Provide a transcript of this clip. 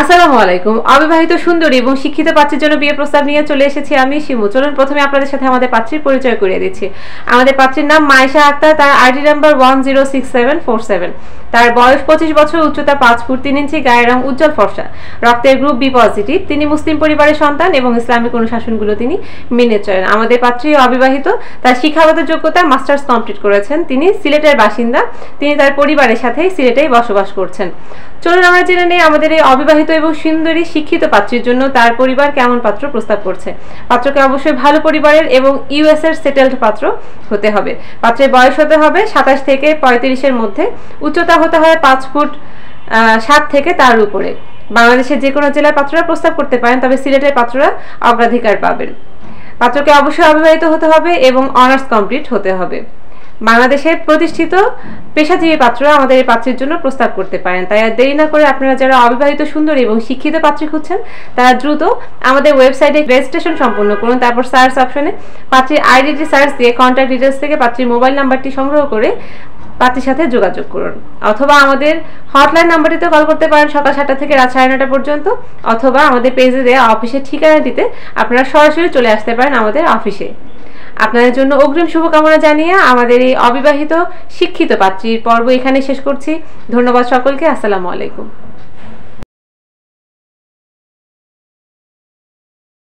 আসসালামু আলাইকুম। অবিবাহিত সুন্দরী এবং শিক্ষিত পাত্রীর জন্য বিয়ে প্রস্তাব নিয়ে চলে এসেছি আমি শিমু। চলুন প্রথমে আপনাদের সাথে আমাদের পাত্রীর পরিচয় করিয়ে দিচ্ছি। আমাদের পাত্রীর নাম মাইশা আক্তার, তার আইডি নাম্বার 106747। তার বয়স 25 বছর, উচ্চতা 5 ফুট 3 ইঞ্চি, গায়ের রং উজ্জ্বল ফর্সা, রক্তের গ্রুপ বি পজিটিভ। তিনি মুসলিম পরিবারের সন্তান এবং ইসলামিক অনুশাসনগুলো তিনি মেনে চলেন। আমাদের পাত্রী অবিবাহিত, তার শিক্ষাগত যোগ্যতা মাস্টার্স কমপ্লিট করেছেন। তিনি সিলেটের বাসিন্দা, তিনি তার পরিবারের সাথে সিলেটেই বসবাস করছেন। চলুন আমরা জেনে নেই আমাদের এই অবিবাহিত এবং সুন্দরী শিক্ষিত পাত্রীর জন্য তার পরিবার কেমন পাত্র প্রস্তাব করছে। পাত্রকে অবশ্যই ভালো পরিবারের এবং ইউএস এর সেটেলড পাত্র হতে হবে। পাত্রের বয়স হতে হবে 27 থেকে 35-এর মধ্যে, উচ্চতা হতে হবে 5 ফুট 7 থেকে তার উপরে। বাংলাদেশের যে কোনো জেলার পাত্ররা প্রস্তাব করতে পারেন, তবে সিলেটের পাত্ররা অগ্রাধিকার পাবেন। পাত্রকে অবশ্যই অবিবাহিত হতে হবে এবং অনার্স কমপ্লিট হতে হবে। বাংলাদেশের প্রতিষ্ঠিত পেশাজীবী পাত্ররা আমাদের এই পাত্রের জন্য প্রস্তাব করতে পারেন। তাই আর দেরি না করে আপনারা যারা অবিবাহিত সুন্দরী এবং শিক্ষিত পাত্রী খুঁজছেন, তারা দ্রুত আমাদের ওয়েবসাইটে রেজিস্ট্রেশন সম্পন্ন করুন। তারপর সার্চ অপশনে পাত্রীর আইডিটি সার্চ দিয়ে কন্ট্যাক্ট ডিটেলস থেকে পাত্রীর মোবাইল নাম্বারটি সংগ্রহ করে পাত্রীর সাথে যোগাযোগ করুন। অথবা আমাদের হটলাইন নাম্বারটিতে কল করতে পারেন সকাল 7টা থেকে রাত 9:30 পর্যন্ত, অথবা আমাদের পেজে দেওয়া অফিসের ঠিকানাটিতে আপনারা সরাসরি চলে আসতে পারেন আমাদের অফিসে। আপনাদের জন্য অগ্রিম শুভকামনা জানিয়ে আমাদের এই অবিবাহিত শিক্ষিত পাত্রীর পর্ব এখানে শেষ করছি। ধন্যবাদ সকলকে। আসসালামু আলাইকুম।